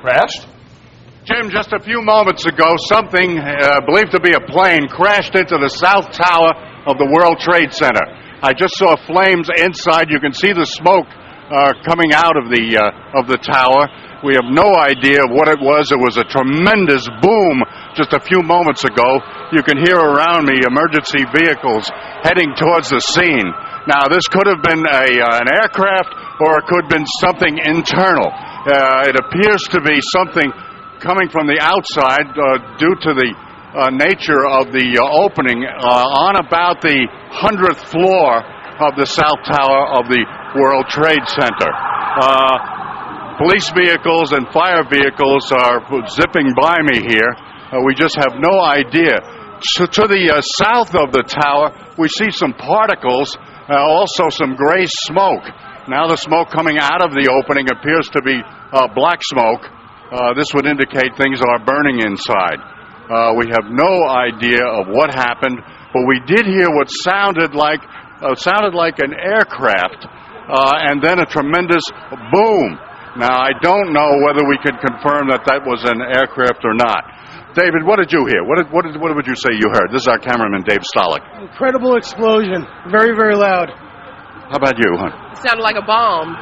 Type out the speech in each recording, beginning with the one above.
Crashed? Jim, just a few moments ago, something believed to be a plane crashed into the south tower of the World Trade Center. I just saw flames inside. You can see the smoke coming out of the tower. We have no idea what it was. It was a tremendous boom just a few moments ago. You can hear around me emergency vehicles heading towards the scene. Now, this could have been an aircraft, or it could have been something internal. It appears to be something coming from the outside due to the nature of the opening on about the 100th floor of the south tower of the World Trade Center. Police vehicles and fire vehicles are zipping by me here. We just have no idea. So to the south of the tower, we see some particles, also some gray smoke. Now the smoke coming out of the opening appears to be black smoke. This would indicate things are burning inside. We have no idea of what happened, but we did hear what sounded like an aircraft, and then a tremendous boom. Now, I don't know whether we can confirm that was an aircraft or not. David, what did you hear? What would you say you heard? This is our cameraman, Dave Stolick. Incredible explosion. Very, very loud. How about you, hon? It sounded like a bomb.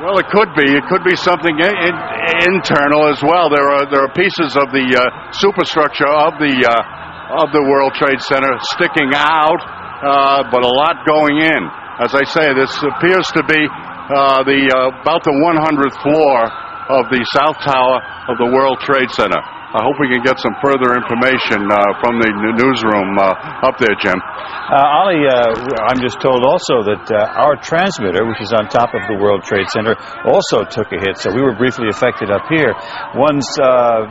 Well, it could be. It could be something internal as well. There are pieces of the superstructure of the World Trade Center sticking out, but a lot going in. As I say, this appears to be about the 100th floor of the South Tower of the World Trade Center. I hope we can get some further information from the newsroom up there, Jim. Ollie, I'm just told also that our transmitter, which is on top of the World Trade Center, also took a hit, so we were briefly affected up here. One's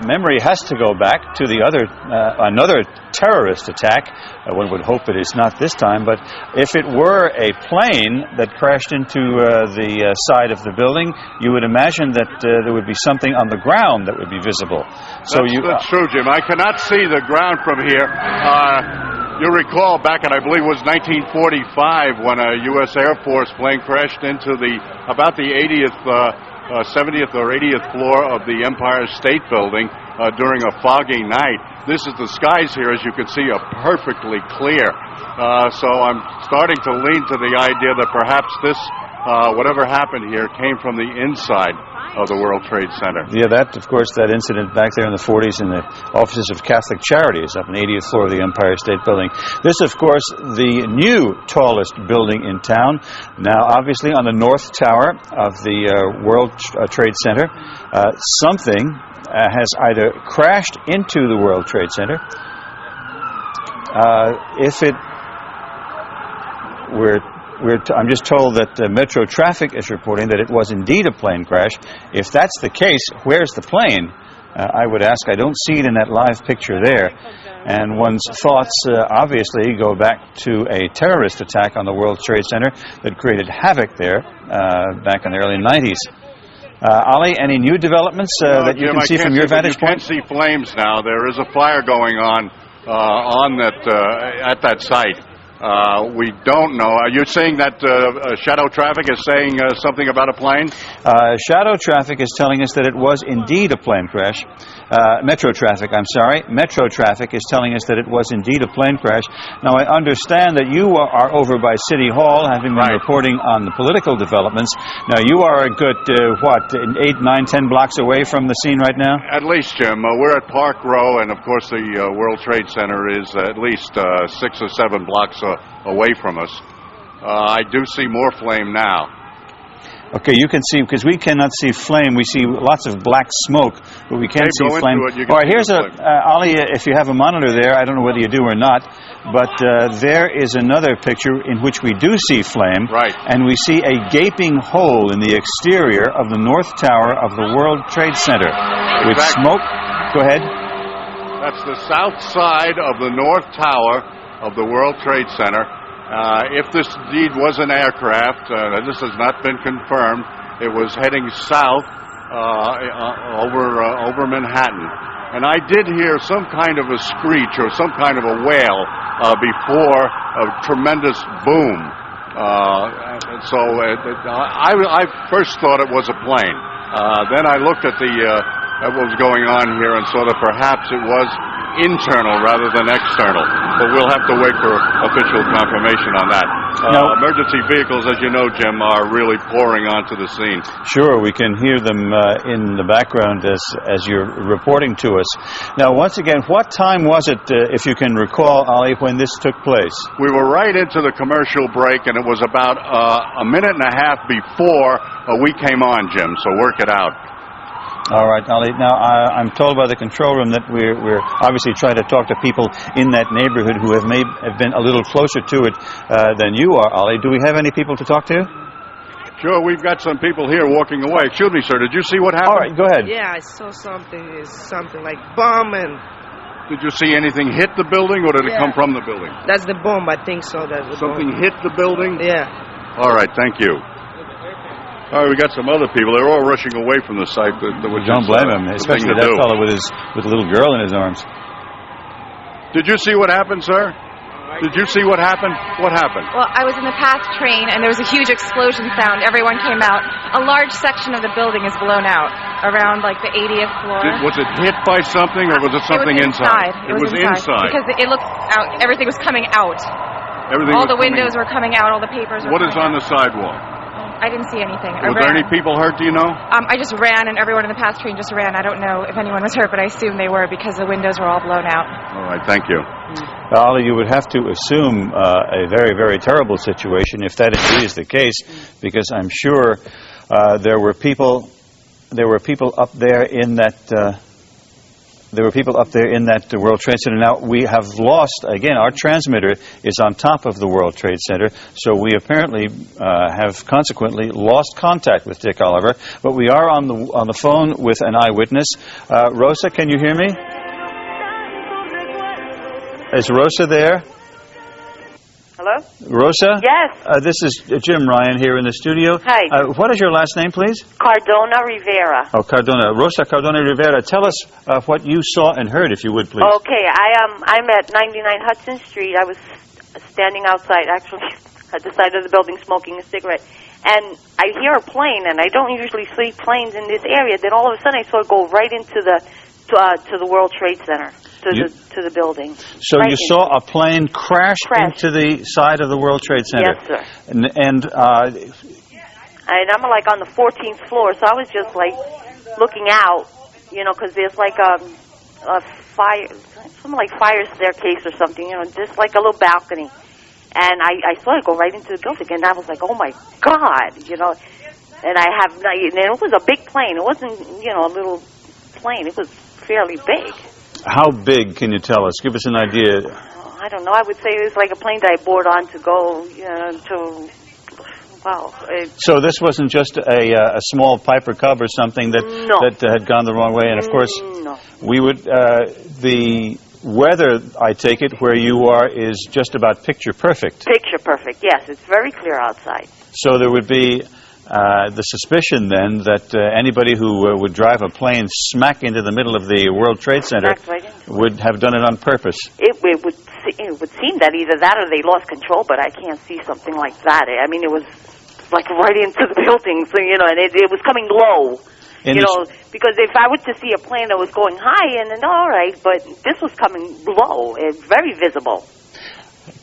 memory has to go back to the another terrorist attack. One would hope it is not this time, but if it were a plane that crashed into the side of the building, you would imagine that there would be something on the ground that would be visible. So that's true, Jim. I cannot see the ground from here. You'll recall back in, I believe it was 1945, when a U.S. Air Force plane crashed into about the 70th or 80th floor of the Empire State Building during a foggy night. The skies here, as you can see, are perfectly clear. So I'm starting to lean to the idea that perhaps this, whatever happened here, came from the inside of the World Trade Center. Yeah, that incident back there in the 40s in the offices of Catholic Charities up on the 80th floor of the Empire State Building. This, of course, the new tallest building in town. Now, obviously, on the north tower of the World Trade Center, something has either crashed into the World Trade Center. I'm just told that Metro Traffic is reporting that it was indeed a plane crash. If that's the case, where's the plane? I would ask. I don't see it in that live picture there. And one's thoughts obviously go back to a terrorist attack on the World Trade Center that created havoc there back in the early 90s. Ollie, any new developments that you can see from your vantage point? You can see flames now. There is a fire going on at that site. We don't know. Are you saying that Shadow Traffic is saying something about a plane? Shadow Traffic is telling us that it was indeed a plane crash. Metro Traffic, I'm sorry. Metro Traffic is telling us that it was indeed a plane crash. Now, I understand that you are over by City Hall, having been reporting on the political developments. Now, you are a good, 8, 9, 10 blocks away from the scene right now? At least, Jim. We're at Park Row, and, of course, the World Trade Center is at least 6 or 7 blocks away from us. I do see more flame now. Okay, you can see, because we cannot see flame. We see lots of black smoke, but we can't see flame. All right, here's Ollie, if you have a monitor there, I don't know whether you do or not, but there is another picture in which we do see flame. Right. And we see a gaping hole in the exterior of the north tower of the World Trade Center with smoke. Go ahead. That's the south side of the north tower of the World Trade Center. If this indeed was an aircraft, this has not been confirmed. It was heading south over Manhattan. And I did hear some kind of a screech or some kind of a wail before a tremendous boom. I first thought it was a plane. Then I looked at the at what was going on here and saw that perhaps it was internal rather than external. But we'll have to wait for official confirmation on that. Emergency vehicles, as you know, Jim, are really pouring onto the scene. Sure, we can hear them in the background as you're reporting to us. Now, once again, what time was it, if you can recall, Ali, when this took place? We were right into the commercial break, and it was about a minute and a half before we came on, Jim, so work it out. All right, Ali. Now, I'm told by the control room that we're obviously trying to talk to people in that neighborhood who have been a little closer to it than you are, Ali. Do we have any people to talk to? Sure, we've got some people here walking away. Excuse me, sir, did you see what happened? All right, go ahead. Yeah, I saw something like bomb and... Did you see anything hit the building, or did it come from the building? That's the bomb, I think so. Something hit the building? Yeah. All right, thank you. All right, we got some other people. They're all rushing away from the site. Don't blame him, especially that fellow with a little girl in his arms. Did you see what happened, sir? Did you see what happened? What happened? Well, I was in the past train, and there was a huge explosion sound. Everyone came out. A large section of the building is blown out, around like the 80th floor. Was it hit by something, or was it something inside? It was inside. Because it looked out. Everything was coming out. All the windows were coming out. All the papers were coming out. What is on the sidewalk? I didn't see anything. Were there any people hurt, do you know? I just ran, and everyone in the past train just ran. I don't know if anyone was hurt, but I assume they were because the windows were all blown out. All right, thank you. Ali, you would have to assume a very, very terrible situation if that indeed is the case, because I'm sure there were people up there in that. There were people up there in that World Trade Center. Now, we have lost, again, our transmitter is on top of the World Trade Center, so we apparently have consequently lost contact with Dick Oliver. But we are on the phone with an eyewitness. Rosa, can you hear me? Is Rosa there? Hello? Rosa? Yes. This is Jim Ryan here in the studio. Hi. What is your last name, please? Cardona Rivera. Oh, Cardona. Rosa Cardona Rivera. Tell us what you saw and heard, if you would, please. Okay, I'm at 99 Hudson Street. I was standing outside, actually, at the side of the building smoking a cigarette. And I hear a plane, and I don't usually see planes in this area. Then all of a sudden I saw it go right into the World Trade Center. To the building. So right, you saw a plane crash into the side of the World Trade Center? Yes, sir. And I'm like on the 14th floor, so I was just like looking out, because there's like a fire, something like fire staircase or something, just like a little balcony. And I saw it go right into the building, and I was like, oh my God, and it was a big plane. It wasn't, a little plane. It was fairly big. How big, can you tell us? Give us an idea. I don't know. I would say it was like a plane that I board on to go So this wasn't just a small Piper Cub or something that had gone the wrong way. And, of course, we would the weather, I take it, where you are is just about picture perfect. Picture perfect, yes. It's very clear outside. So there would be the suspicion, then, that anybody who would drive a plane smack into the middle of the World Trade Center would have done it on purpose. It would seem that either that or they lost control, but I can't see something like that. I mean, it was like right into the building, so, and it was coming low. Because if I were to see a plane that was going high, and then all right, but this was coming low, very visible.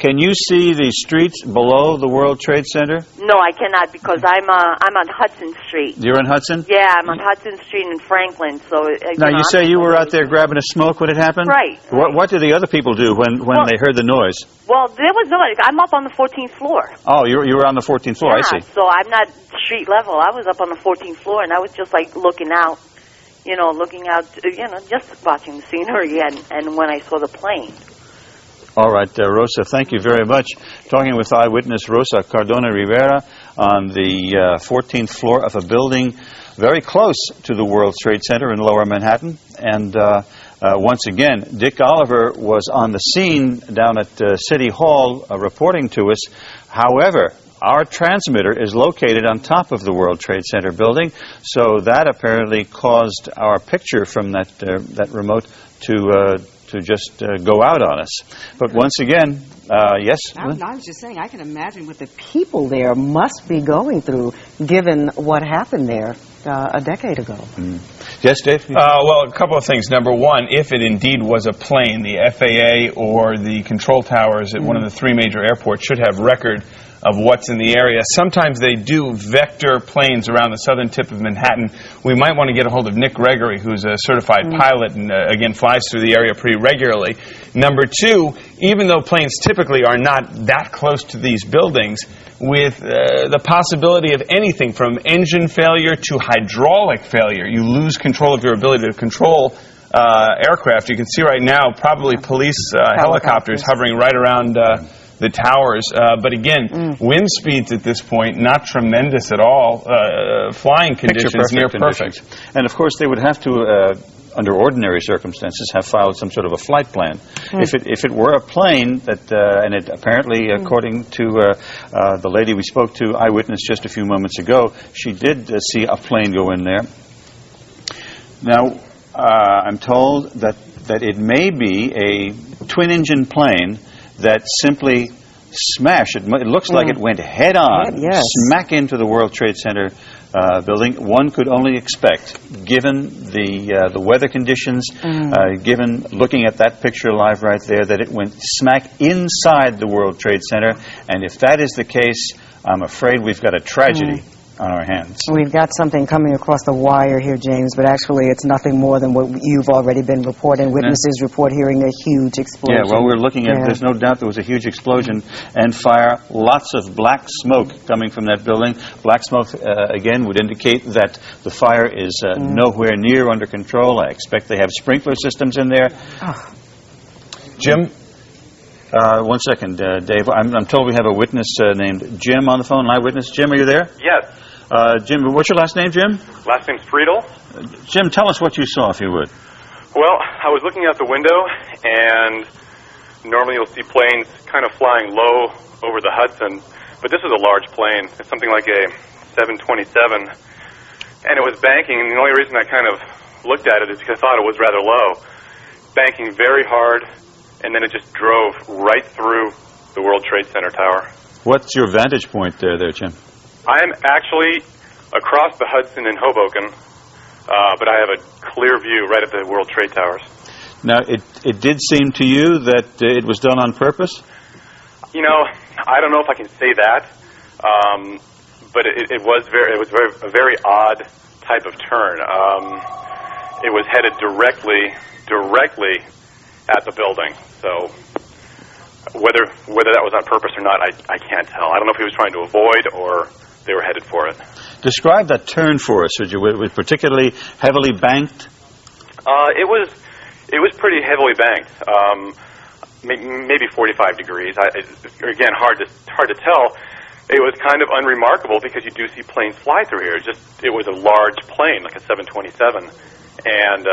Can you see the streets below the World Trade Center? No, I cannot, because I'm on Hudson Street. You're on Hudson? Yeah, I'm on Hudson Street in Franklin. So now you say you were out there grabbing a smoke when it happened? Right. What did the other people do when they heard the noise? Well, there was nobody. I'm up on the 14th floor. Oh, you were on the 14th floor. Yeah, I see. So I'm not street level. I was up on the 14th floor, and I was just like looking out, just watching the scenery, and when I saw the plane. All right, Rosa, thank you very much. Talking with eyewitness Rosa Cardona Rivera on the 14th floor of a building very close to the World Trade Center in Lower Manhattan. And once again, Dick Oliver was on the scene down at City Hall reporting to us. However, our transmitter is located on top of the World Trade Center building, so that apparently caused our picture from that remote to just go out on us. But once again, yes? I was just saying, I can imagine what the people there must be going through, given what happened there. a decade ago. Yes, Dave? Well, a couple of things. Number one, if it indeed was a plane, the FAA or the control towers at one of the three major airports should have record of what's in the area. Sometimes they do vector planes around the southern tip of Manhattan. We might want to get a hold of Nick Gregory, who's a certified pilot and, again, flies through the area pretty regularly. Number two, even though planes typically are not that close to these buildings, with the possibility of anything from engine failure to hydraulic failure, you lose control of your ability to control aircraft. You can see right now probably police helicopters hovering right around the towers. But again, wind speeds at this point, not tremendous at all. Flying conditions near perfect. And of course, they would have to, under ordinary circumstances, have filed some sort of a flight plan. If it were a plane that, and it apparently, according to the lady we spoke to, eyewitness just a few moments ago, she did see a plane go in there. Now, I'm told that it may be a twin-engine plane that simply smashed. It looks like it went head-on, smack into the World Trade Center building. One could only expect, given the weather conditions, given looking at that picture live right there, that it went smack inside the World Trade Center. And if that is the case, I'm afraid we've got a tragedy on our hands. We've got something coming across the wire here, James, but actually it's nothing more than what you've already been reporting. Witnesses report hearing a huge explosion. Yeah, well, we're looking at, there's no doubt there was a huge explosion and fire, lots of black smoke coming from that building. Black smoke, again, would indicate that the fire is nowhere near under control. I expect they have sprinkler systems in there. Jim? One second, Dave. I'm told we have a witness named Jim on the phone, live witness. Jim, are you there? Yes. Jim, what's your last name, Jim? Last name's Friedel. Jim, tell us what you saw, if you would. Well, I was looking out the window, and normally you'll see planes kind of flying low over the Hudson, but this is a large plane. It's something like a 727, and it was banking, and the only reason I kind of looked at it is because I thought it was rather low. Banking very hard, and then it just drove right through the World Trade Center tower. What's your vantage point there, Jim? I am actually across the Hudson in Hoboken, but I have a clear view right at the World Trade Towers. Now, it did seem to you that it was done on purpose? You know, I don't know if I can say that, but it was a very odd type of turn. It was headed directly at the building, so whether that was on purpose or not, I can't tell. I don't know if he was trying to avoid or they were headed for it. Describe that turn for us, would you? It was particularly heavily banked? It was pretty heavily banked, maybe 45 degrees. Again, hard to tell. It was kind of unremarkable because you do see planes fly through here. It was a large plane, like a 727, and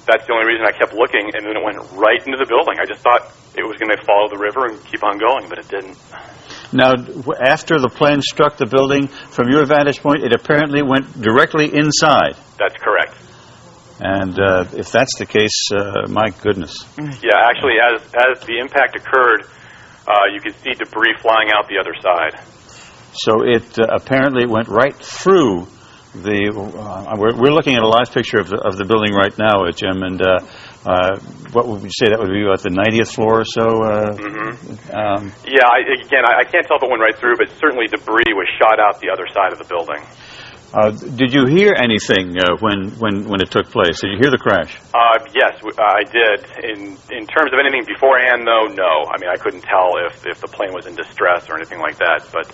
that's the only reason I kept looking, and then it went right into the building. I just thought it was going to follow the river and keep on going, but it didn't. Now, after the plane struck the building, from your vantage point, it apparently went directly inside. That's correct. And if that's the case, my goodness. Yeah, actually, as the impact occurred, you could see debris flying out the other side. So it apparently went right through the... we're looking at a live picture of the building right now, Jim, and what would you say that would be, about the 90th floor or so? I can't tell if it went right through, but certainly debris was shot out the other side of the building. Did you hear anything when it took place? Did you hear the crash? Yes, I did. In terms of anything beforehand, though, no. I mean, I couldn't tell if the plane was in distress or anything like that, but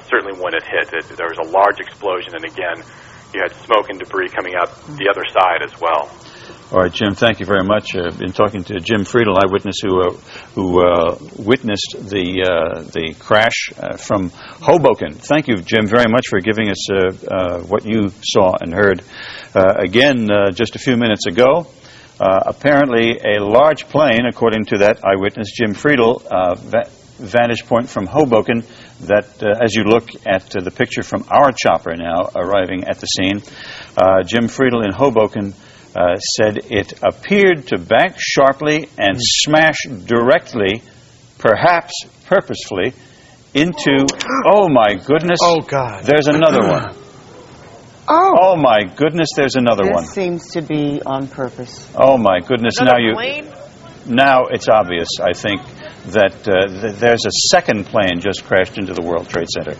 certainly when it hit, there was a large explosion, and again, you had smoke and debris coming out the other side as well. All right, Jim, thank you very much. Been talking to Jim Friedel, eyewitness who witnessed the crash from Hoboken. Thank you, Jim, very much for giving us what you saw and heard. Again, just a few minutes ago, apparently a large plane, according to that eyewitness, Jim Friedel, vantage point from Hoboken, that as you look at the picture from our chopper now arriving at the scene, Jim Friedel in Hoboken said it appeared to bank sharply and smash directly, perhaps purposefully, into... Oh, my goodness. Oh, God. There's another one. Oh my goodness, there's another one. This seems to be on purpose. Oh my goodness, Another plane? Now it's obvious, I think, that there's a second plane just crashed into the World Trade Center.